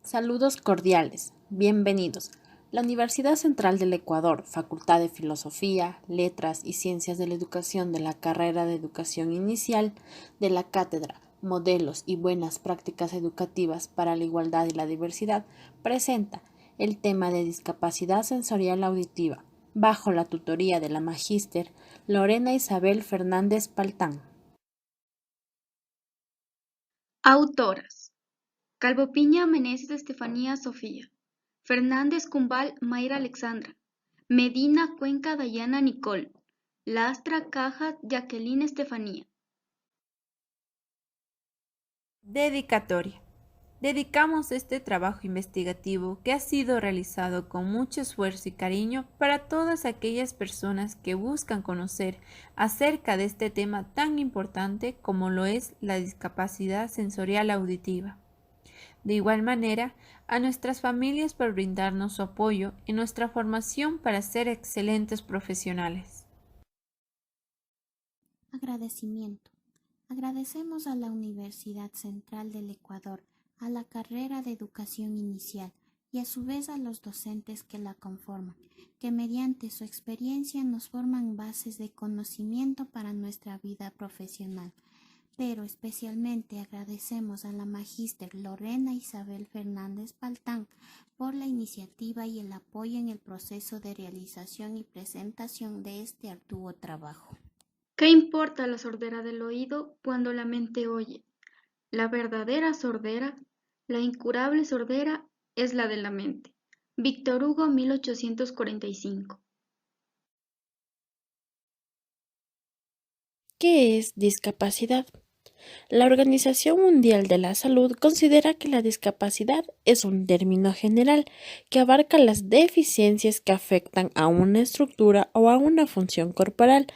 Saludos cordiales, bienvenidos. La Universidad Central del Ecuador, Facultad de Filosofía, Letras y Ciencias de la Educación de la carrera de Educación Inicial de la Cátedra Modelos y Buenas Prácticas Educativas para la Igualdad y la Diversidad, presenta el tema de discapacidad sensorial auditiva, bajo la tutoría de la magíster Lorena Isabel Fernández Paltán. Autoras: Calvo Piña Meneses Estefanía Sofía, Fernández Cumbal Mayra Alexandra, Medina Cuenca Dayana Nicole, Lastra Cajas Jacqueline Estefanía. Dedicatoria. Dedicamos este trabajo investigativo que ha sido realizado con mucho esfuerzo y cariño para todas aquellas personas que buscan conocer acerca de este tema tan importante como lo es la discapacidad sensorial auditiva. De igual manera, a nuestras familias por brindarnos su apoyo en nuestra formación para ser excelentes profesionales. Agradecimiento. Agradecemos a la Universidad Central del Ecuador, a la carrera de Educación Inicial y a su vez a los docentes que la conforman, que mediante su experiencia nos forman bases de conocimiento para nuestra vida profesional. Pero especialmente agradecemos a la magíster Lorena Isabel Fernández Paltán por la iniciativa y el apoyo en el proceso de realización y presentación de este arduo trabajo. ¿Qué importa la sordera del oído cuando la mente oye? La verdadera sordera, la incurable sordera, es la de la mente. Víctor Hugo, 1845. ¿Qué es discapacidad? La Organización Mundial de la Salud considera que la discapacidad es un término general que abarca las deficiencias que afectan a una estructura o a una función corporal,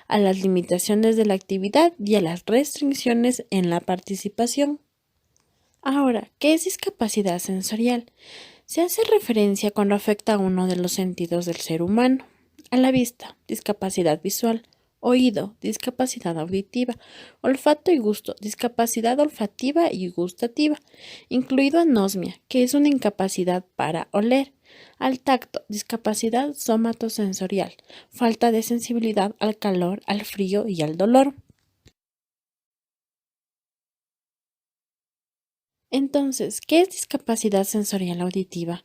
a las limitaciones de la actividad y a las restricciones en la participación. Ahora, ¿qué es discapacidad sensorial? Se hace referencia cuando afecta a uno de los sentidos del ser humano, a la vista, discapacidad visual, oído, discapacidad auditiva, olfato y gusto, discapacidad olfativa y gustativa, incluido anosmia, que es una incapacidad para oler, al tacto, discapacidad somatosensorial, falta de sensibilidad al calor, al frío y al dolor. Entonces, ¿qué es discapacidad sensorial auditiva?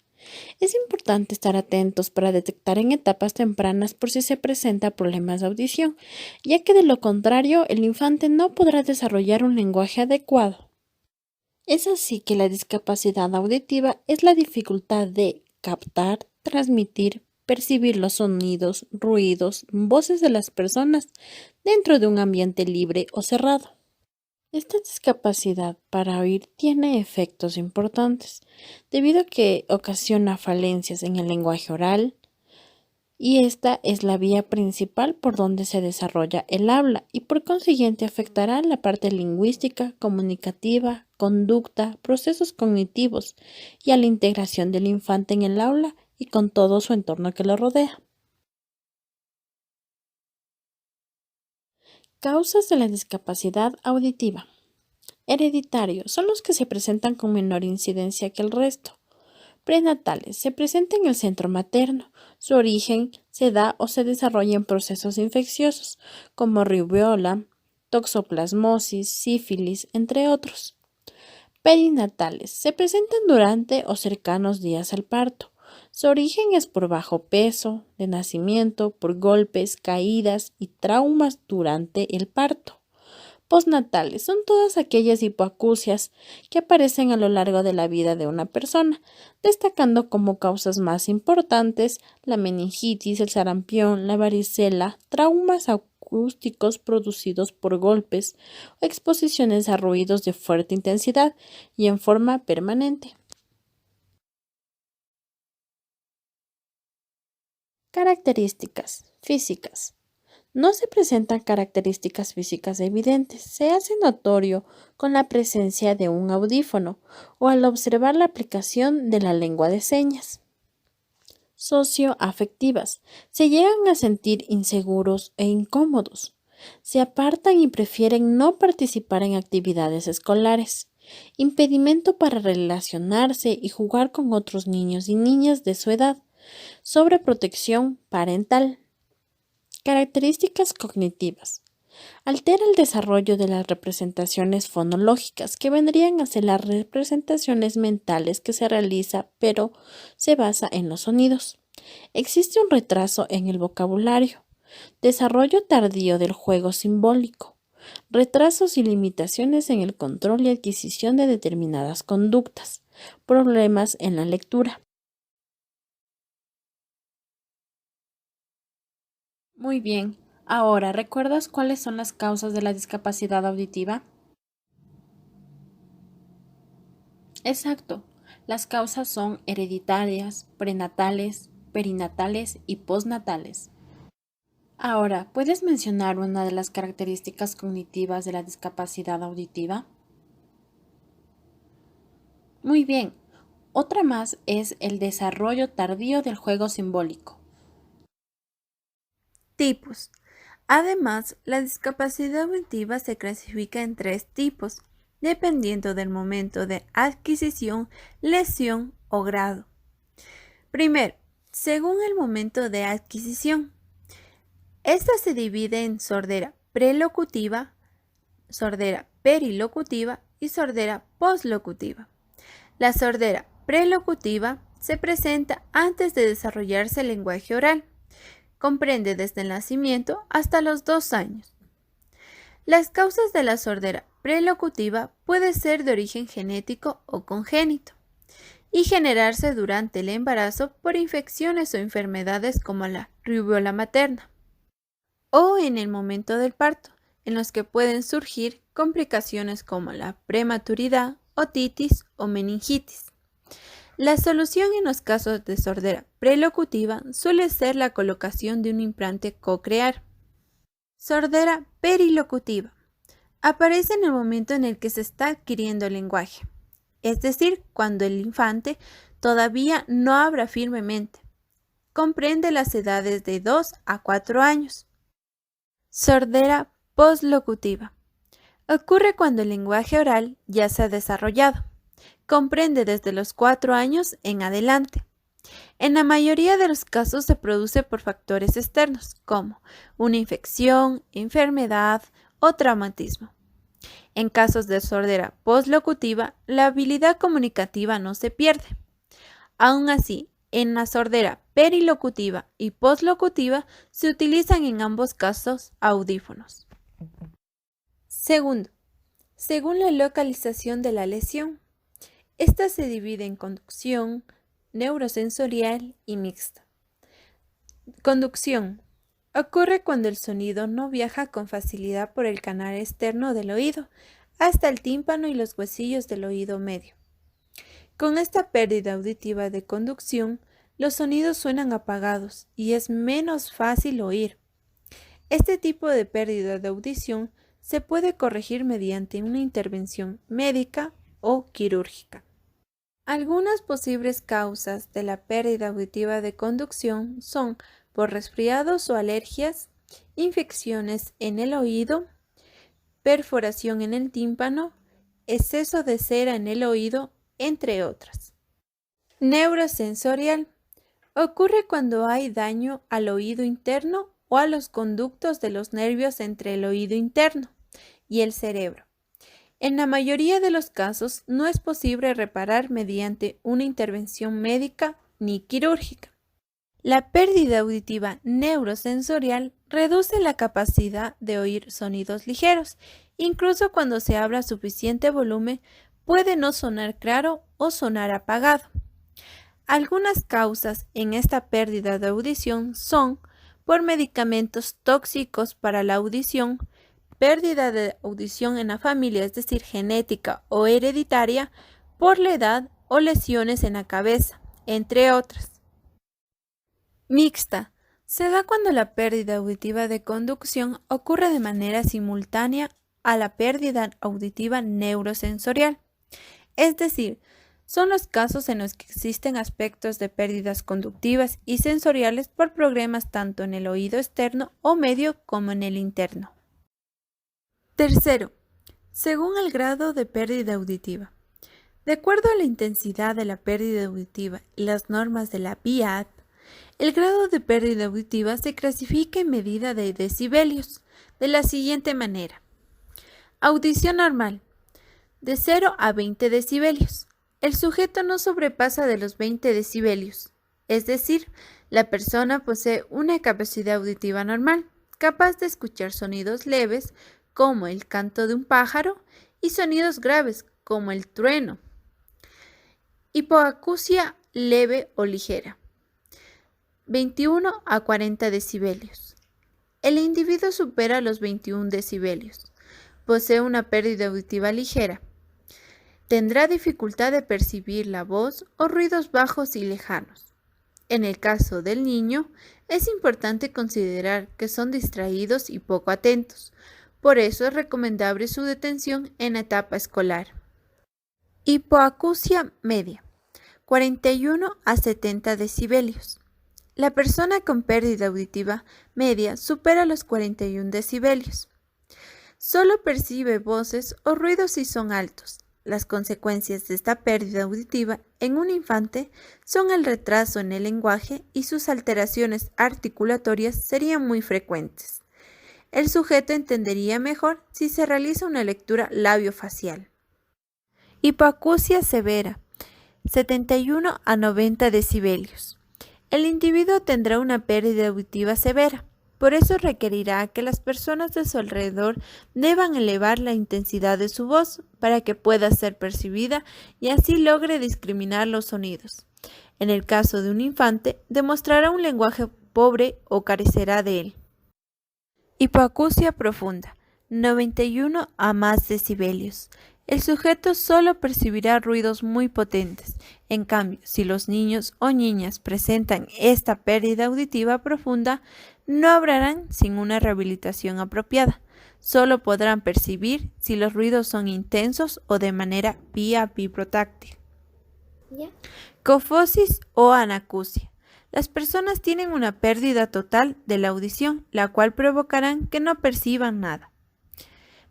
Es importante estar atentos para detectar en etapas tempranas por si se presenta problemas de audición, ya que de lo contrario el infante no podrá desarrollar un lenguaje adecuado. Es así que la discapacidad auditiva es la dificultad de captar, transmitir, percibir los sonidos, ruidos, voces de las personas dentro de un ambiente libre o cerrado. Esta discapacidad para oír tiene efectos importantes, debido a que ocasiona falencias en el lenguaje oral, y esta es la vía principal por donde se desarrolla el habla y por consiguiente afectará la parte lingüística, comunicativa, conducta, procesos cognitivos y a la integración del infante en el aula y con todo su entorno que lo rodea. Causas de la discapacidad auditiva. Hereditario son los que se presentan con menor incidencia que el resto. Prenatales se presenta en el centro materno. Su origen se da o se desarrolla en procesos infecciosos como rubiola, toxoplasmosis, sífilis, entre otros. Perinatales se presentan durante o cercanos días al parto. Su origen es por bajo peso, de nacimiento, por golpes, caídas y traumas durante el parto. Postnatales son todas aquellas hipoacusias que aparecen a lo largo de la vida de una persona, destacando como causas más importantes la meningitis, el sarampión, la varicela, traumas acústicos producidos por golpes o exposiciones a ruidos de fuerte intensidad y en forma permanente. Características físicas. No se presentan características físicas evidentes, se hace notorio con la presencia de un audífono o al observar la aplicación de la lengua de señas. Socioafectivas. Se llegan a sentir inseguros e incómodos. Se apartan y prefieren no participar en actividades escolares. impedimento para relacionarse y jugar con otros niños y niñas de su edad, sobreprotección parental. Características cognitivas. Altera el desarrollo de las representaciones fonológicas, que vendrían a ser las representaciones mentales que se realiza, pero se basa en los sonidos. Existe un retraso en el vocabulario. Desarrollo tardío del juego simbólico. Retrasos y limitaciones en el control y adquisición de determinadas conductas. Problemas en la lectura. Muy bien. Ahora, ¿recuerdas cuáles son las causas de la discapacidad auditiva? Exacto. Las causas son hereditarias, prenatales, perinatales y postnatales. Ahora, ¿puedes mencionar una de las características cognitivas de la discapacidad auditiva? Muy bien. Otra más es el desarrollo tardío del juego simbólico. Tipos. Además, la discapacidad auditiva se clasifica en 3 tipos, dependiendo del momento de adquisición, lesión o grado. Primero, según el momento de adquisición. Esta se divide en sordera prelocutiva, sordera perilocutiva y sordera postlocutiva. La sordera prelocutiva se presenta antes de desarrollarse el lenguaje oral. Comprende desde el nacimiento hasta los 2 años. Las causas de la sordera prelocutiva pueden ser de origen genético o congénito y generarse durante el embarazo por infecciones o enfermedades como la rubiola materna o en el momento del parto, en los que pueden surgir complicaciones como la prematuridad, otitis o meningitis. La solución en los casos de sordera prelocutiva suele ser la colocación de un implante coclear. Sordera perilocutiva. Aparece en el momento en el que se está adquiriendo el lenguaje, es decir, cuando el infante todavía no habla firmemente. Comprende las edades de 2 a 4 años. Sordera postlocutiva. Ocurre cuando el lenguaje oral ya se ha desarrollado. Comprende desde los 4 años en adelante. En la mayoría de los casos se produce por factores externos, como una infección, enfermedad o traumatismo. En casos de sordera postlocutiva, la habilidad comunicativa no se pierde. Aún así, en la sordera perilocutiva y postlocutiva se utilizan en ambos casos audífonos. Segundo, según la localización de la lesión. Esta se divide en conducción, neurosensorial y mixta. Conducción. Ocurre cuando el sonido no viaja con facilidad por el canal externo del oído hasta el tímpano y los huesillos del oído medio. Con esta pérdida auditiva de conducción, los sonidos suenan apagados y es menos fácil oír. Este tipo de pérdida de audición se puede corregir mediante una intervención médica o quirúrgica. Algunas posibles causas de la pérdida auditiva de conducción son por resfriados o alergias, infecciones en el oído, perforación en el tímpano, exceso de cera en el oído, entre otras. Neurosensorial. Ocurre cuando hay daño al oído interno o a los conductos de los nervios entre el oído interno y el cerebro. En la mayoría de los casos no es posible reparar mediante una intervención médica ni quirúrgica. La pérdida auditiva neurosensorial reduce la capacidad de oír sonidos ligeros. Incluso cuando se habla a suficiente volumen, puede no sonar claro o sonar apagado. Algunas causas en esta pérdida de audición son por medicamentos tóxicos para la audición, pérdida de audición en la familia, es decir, genética o hereditaria, por la edad o lesiones en la cabeza, entre otras. Mixta. Se da cuando la pérdida auditiva de conducción ocurre de manera simultánea a la pérdida auditiva neurosensorial. Es decir, son los casos en los que existen aspectos de pérdidas conductivas y sensoriales por problemas tanto en el oído externo o medio como en el interno. Tercero, Según el grado de pérdida auditiva. De acuerdo a la intensidad de la pérdida auditiva y las normas de la BIAD, el grado de pérdida auditiva se clasifica en medida de decibelios, de la siguiente manera. Audición normal, de 0 a 20 decibelios. El sujeto no sobrepasa de los 20 decibelios, es decir, la persona posee una capacidad auditiva normal, capaz de escuchar sonidos leves, como el canto de un pájaro, y sonidos graves, como el trueno. Hipoacusia leve o ligera, 21 a 40 decibelios. El individuo supera los 21 decibelios. Posee una pérdida auditiva ligera. Tendrá dificultad de percibir la voz o ruidos bajos y lejanos. En el caso del niño, es importante considerar que son distraídos y poco atentos. Por eso es recomendable su detención en la etapa escolar. Hipoacusia media, 41 a 70 decibelios. La persona con pérdida auditiva media supera los 41 decibelios. Solo percibe voces o ruidos si son altos. Las consecuencias de esta pérdida auditiva en un infante son el retraso en el lenguaje y sus alteraciones articulatorias serían muy frecuentes. El sujeto entendería mejor si se realiza una lectura labiofacial. Hipoacusia severa, 71 a 90 decibelios. El individuo tendrá una pérdida auditiva severa, por eso requerirá que las personas de su alrededor deban elevar la intensidad de su voz para que pueda ser percibida y así logre discriminar los sonidos. En el caso de un infante, demostrará un lenguaje pobre o carecerá de él. Hipoacusia profunda, 91 a más decibelios. El sujeto solo percibirá ruidos muy potentes. En cambio, si los niños o niñas presentan esta pérdida auditiva profunda, no hablarán sin una rehabilitación apropiada. Solo podrán percibir si los ruidos son intensos o de manera vibrotáctil. Cofosis o anacusia. Las personas tienen una pérdida total de la audición, la cual provocarán que no perciban nada.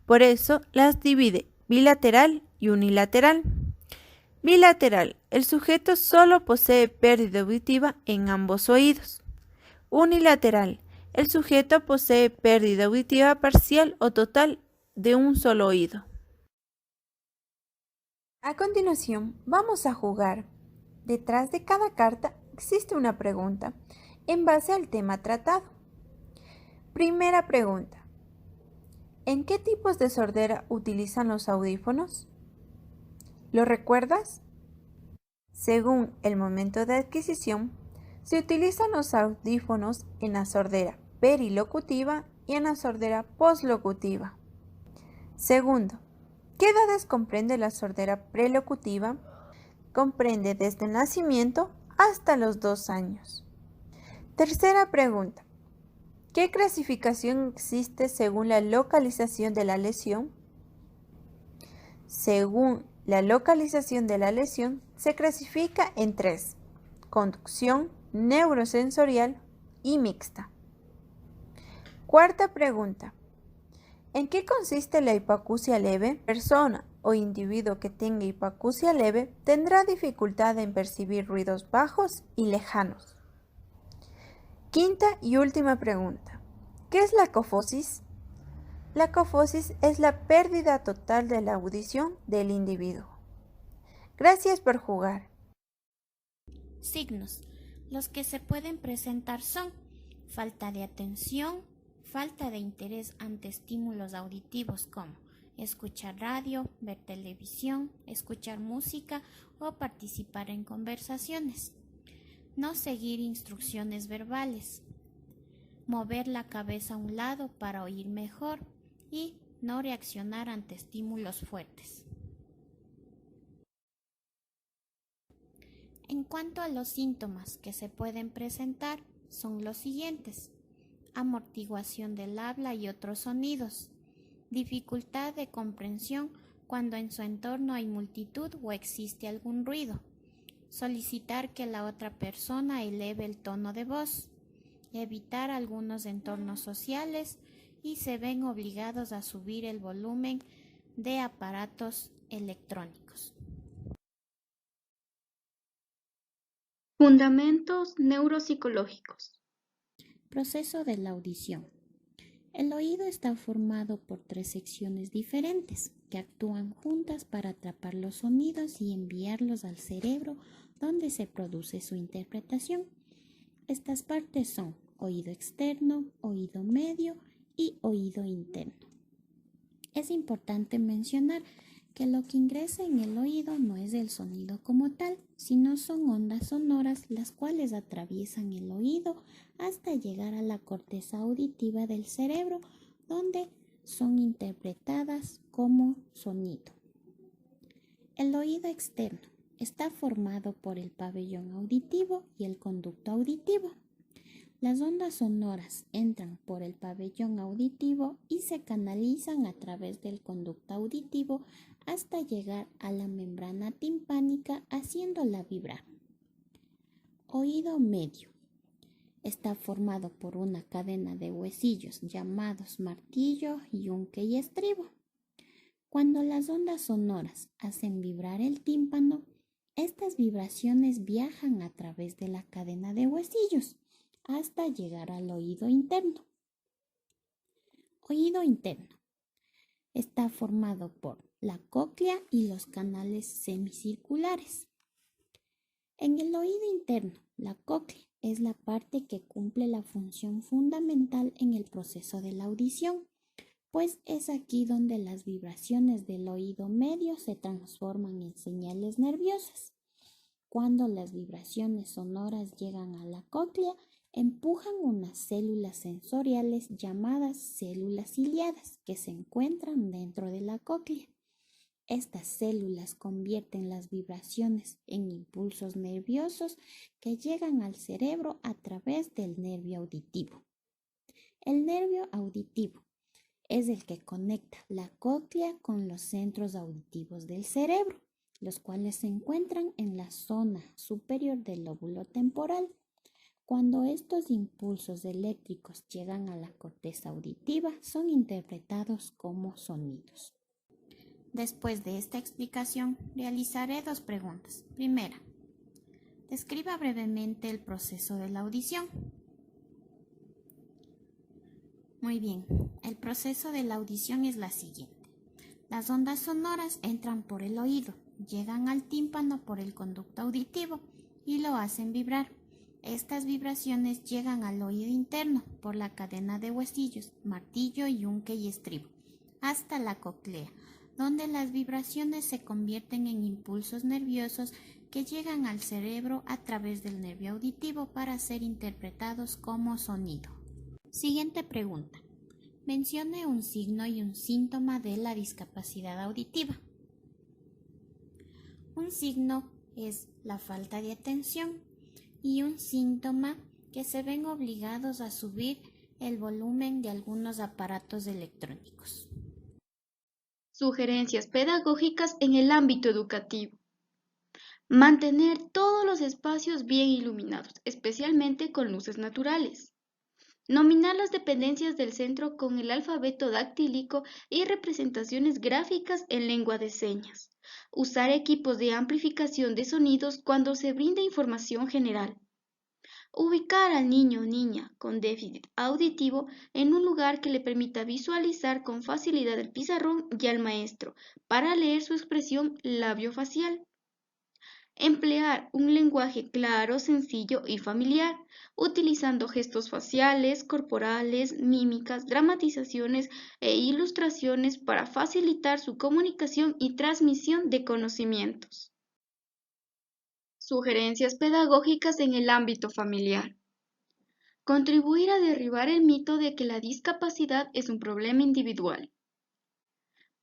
Por eso las divide bilateral y unilateral. Bilateral. El sujeto solo posee pérdida auditiva en ambos oídos. Unilateral. El sujeto posee pérdida auditiva parcial o total de un solo oído. A continuación, vamos a jugar. Detrás de cada carta existe una pregunta en base al tema tratado. Primera pregunta. ¿En qué tipos de sordera utilizan los audífonos? ¿Lo recuerdas? Según el momento de adquisición, se utilizan los audífonos en la sordera perilocutiva y en la sordera poslocutiva. Segundo, ¿qué edades comprende la sordera prelocutiva? Comprende desde el nacimiento hasta los 2 años. Tercera pregunta. ¿Qué clasificación existe según la localización de la lesión? Según la localización de la lesión, se clasifica en 3: conducción, neurosensorial y mixta. Cuarta pregunta. ¿En qué consiste la hipoacusia leve? Persona o individuo que tenga hipoacusia leve tendrá dificultad en percibir ruidos bajos y lejanos. Quinta y última pregunta. ¿Qué es la cofosis? La cofosis es la pérdida total de la audición del individuo. Gracias por jugar. Signos. Los que se pueden presentar son falta de atención, falta de interés ante estímulos auditivos como escuchar radio, ver televisión, escuchar música o participar en conversaciones. No seguir instrucciones verbales. Mover la cabeza a un lado para oír mejor y no reaccionar ante estímulos fuertes. En cuanto a los síntomas que se pueden presentar, son los siguientes: amortiguación del habla y otros sonidos, dificultad de comprensión cuando en su entorno hay multitud o existe algún ruido, solicitar que la otra persona eleve el tono de voz, evitar algunos entornos sociales y se ven obligados a subir el volumen de aparatos electrónicos. Fundamentos neuropsicológicos. Proceso de la audición. El oído está formado por 3 secciones diferentes que actúan juntas para atrapar los sonidos y enviarlos al cerebro donde se produce su interpretación. Estas partes son oído externo, oído medio y oído interno. Es importante mencionar que lo que ingresa en el oído no es el sonido como tal, sino son ondas sonoras las cuales atraviesan el oído hasta llegar a la corteza auditiva del cerebro, donde son interpretadas como sonido. El oído externo está formado por el pabellón auditivo y el conducto auditivo. Las ondas sonoras entran por el pabellón auditivo y se canalizan a través del conducto auditivo hasta llegar a la membrana timpánica haciéndola vibrar. Oído medio. Está formado por una cadena de huesillos llamados martillo, yunque y estribo. Cuando las ondas sonoras hacen vibrar el tímpano, estas vibraciones viajan a través de la cadena de huesillos hasta llegar al oído interno. Oído interno. Está formado por la cóclea y los canales semicirculares. En el oído interno, la cóclea es la parte que cumple la función fundamental en el proceso de la audición, pues es aquí donde las vibraciones del oído medio se transforman en señales nerviosas. Cuando las vibraciones sonoras llegan a la cóclea, empujan unas células sensoriales llamadas células ciliadas que se encuentran dentro de la cóclea. Estas células convierten las vibraciones en impulsos nerviosos que llegan al cerebro a través del nervio auditivo. El nervio auditivo es el que conecta la cóclea con los centros auditivos del cerebro, los cuales se encuentran en la zona superior del lóbulo temporal. Cuando estos impulsos eléctricos llegan a la corteza auditiva, son interpretados como sonidos. Después de esta explicación, realizaré 2 preguntas. Primera, describa brevemente el proceso de la audición. Muy bien, el proceso de la audición es la siguiente. Las ondas sonoras entran por el oído, llegan al tímpano por el conducto auditivo y lo hacen vibrar. Estas vibraciones llegan al oído interno por la cadena de huesillos, martillo, yunque y estribo, hasta la cóclea, donde las vibraciones se convierten en impulsos nerviosos que llegan al cerebro a través del nervio auditivo para ser interpretados como sonido. Siguiente pregunta. Mencione un signo y un síntoma de la discapacidad auditiva. Un signo es la falta de atención y un síntoma que se ven obligados a subir el volumen de algunos aparatos electrónicos. Sugerencias pedagógicas en el ámbito educativo. Mantener todos los espacios bien iluminados, especialmente con luces naturales. Nominar las dependencias del centro con el alfabeto dactílico y representaciones gráficas en lengua de señas. Usar equipos de amplificación de sonidos cuando se brinda información general. Ubicar al niño o niña con déficit auditivo en un lugar que le permita visualizar con facilidad el pizarrón y al maestro para leer su expresión labiofacial. Emplear un lenguaje claro, sencillo y familiar, utilizando gestos faciales, corporales, mímicas, dramatizaciones e ilustraciones para facilitar su comunicación y transmisión de conocimientos. Sugerencias pedagógicas en el ámbito familiar. Contribuir a derribar el mito de que la discapacidad es un problema individual.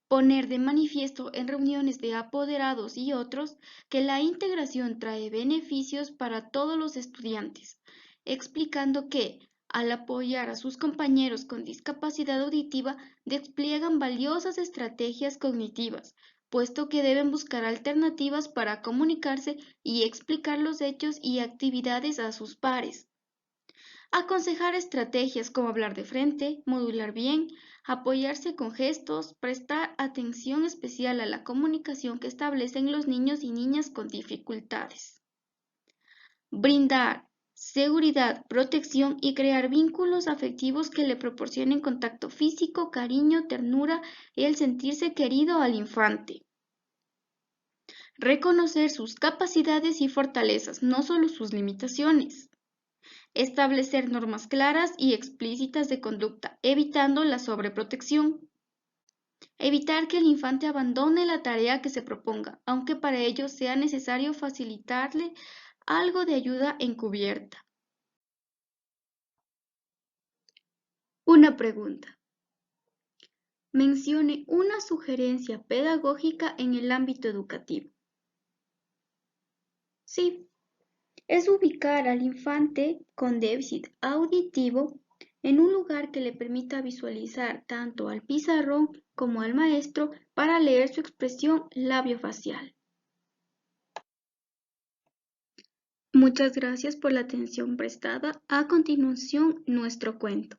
Poner de manifiesto en reuniones de apoderados y otros que la integración trae beneficios para todos los estudiantes, explicando que, al apoyar a sus compañeros con discapacidad auditiva, despliegan valiosas estrategias cognitivas, puesto que deben buscar alternativas para comunicarse y explicar los hechos y actividades a sus pares. Aconsejar estrategias como hablar de frente, modular bien, apoyarse con gestos, prestar atención especial a la comunicación que establecen los niños y niñas con dificultades. Brindar seguridad, protección y crear vínculos afectivos que le proporcionen contacto físico, cariño, ternura y el sentirse querido al infante. Reconocer sus capacidades y fortalezas, no solo sus limitaciones. Establecer normas claras y explícitas de conducta, evitando la sobreprotección. Evitar que el infante abandone la tarea que se proponga, aunque para ello sea necesario facilitarle algo de ayuda encubierta. Una pregunta. Mencione una sugerencia pedagógica en el ámbito educativo. Sí, es ubicar al infante con déficit auditivo en un lugar que le permita visualizar tanto al pizarrón como al maestro para leer su expresión labiofacial. Muchas gracias por la atención prestada. A continuación, nuestro cuento.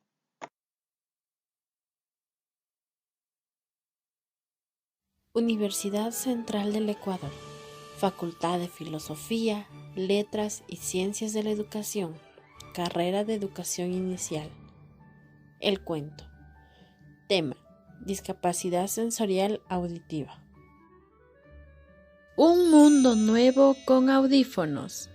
Universidad Central del Ecuador, Facultad de Filosofía, Letras y Ciencias de la Educación, Carrera de Educación Inicial. El cuento. Tema: discapacidad sensorial auditiva. Un mundo nuevo con audífonos.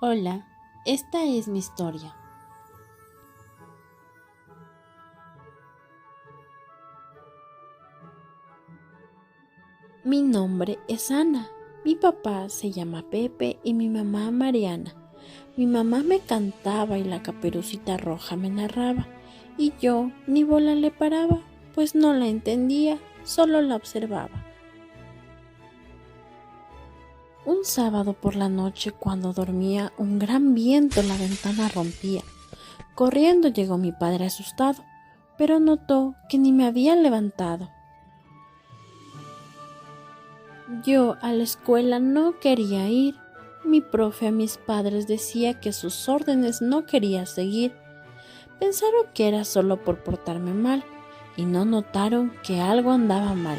Hola, esta es mi historia. Mi nombre es Ana, mi papá se llama Pepe y mi mamá Mariana. Mi mamá me cantaba y la Caperucita Roja me narraba, y yo ni bola le paraba, pues no la entendía, solo la observaba. Un sábado por la noche, cuando dormía, un gran viento la ventana rompía. Corriendo llegó mi padre asustado, pero notó que ni me había levantado. Yo a la escuela no quería ir. Mi profe a mis padres decía que sus órdenes no quería seguir. Pensaron que era solo por portarme mal y no notaron que algo andaba mal.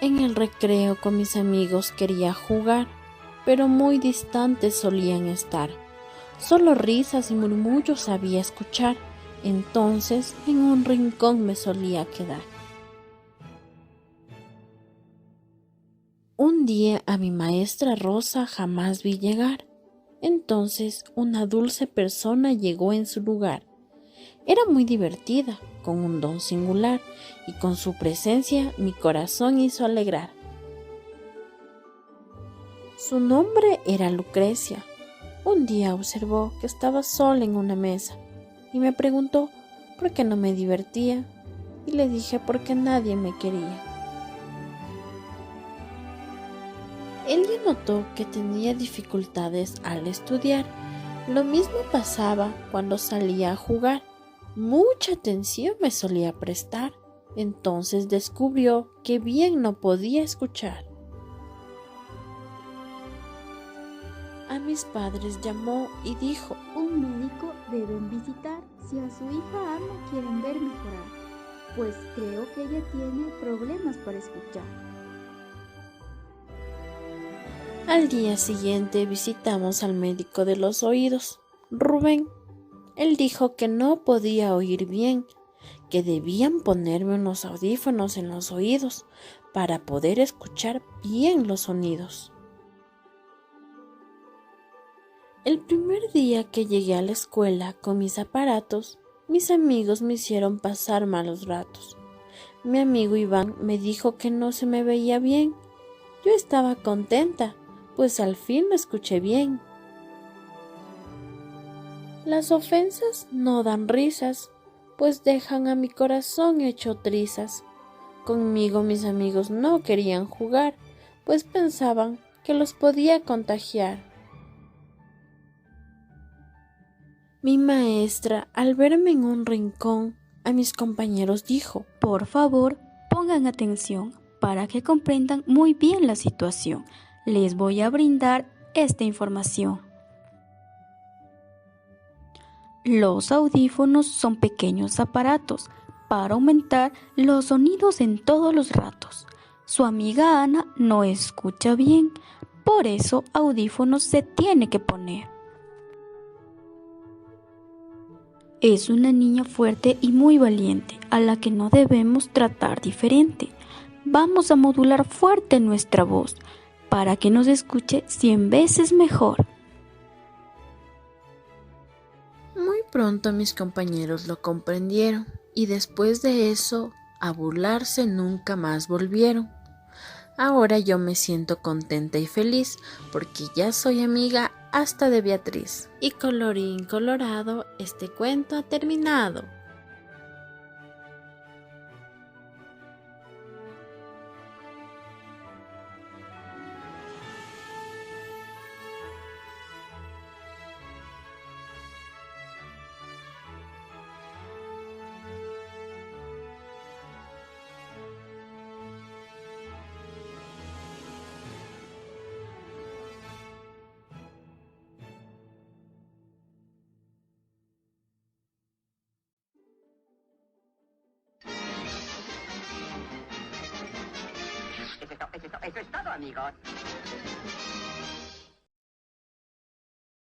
En el recreo con mis amigos quería jugar, pero muy distantes solían estar. Solo risas y murmullos sabía escuchar, entonces en un rincón me solía quedar. Un día a mi maestra Rosa jamás vi llegar. Entonces una dulce persona llegó en su lugar. Era muy divertida, con un don singular, y con su presencia mi corazón hizo alegrar. Su nombre era Lucrecia. Un día observó que estaba sola en una mesa y me preguntó por qué no me divertía, y le dije porque nadie me quería. Ella notó que tenía dificultades al estudiar. Lo mismo pasaba cuando salía a jugar. Mucha atención me solía prestar. Entonces descubrió que bien no podía escuchar. A mis padres llamó y dijo: un médico deben visitar si a su hija Ana quieren ver mejorar, pues creo que ella tiene problemas para escuchar. Al día siguiente visitamos al médico de los oídos, Rubén. Él dijo que no podía oír bien, que debían ponerme unos audífonos en los oídos para poder escuchar bien los sonidos. El primer día que llegué a la escuela con mis aparatos, mis amigos me hicieron pasar malos ratos. Mi amigo Iván me dijo que no se me veía bien. Yo estaba contenta, pues al fin lo escuché bien. Las ofensas no dan risas, pues dejan a mi corazón hecho trizas. Conmigo mis amigos no querían jugar, pues pensaban que los podía contagiar. Mi maestra, al verme en un rincón, a mis compañeros dijo: Por favor, pongan atención para que comprendan muy bien la situación. Les voy a brindar esta información. Los audífonos son pequeños aparatos para aumentar los sonidos en todos los ratos. Su amiga Ana no escucha bien, por eso audífonos se tiene que poner. Es una niña fuerte y muy valiente, a la que no debemos tratar diferente. Vamos a modular fuerte nuestra voz, para que nos escuche 100 veces mejor. Muy pronto mis compañeros lo comprendieron y después de eso a burlarse nunca más volvieron. Ahora yo me siento contenta y feliz porque ya soy amiga hasta de Beatriz. Y colorín colorado, este cuento ha terminado. Eso es todo, amigos.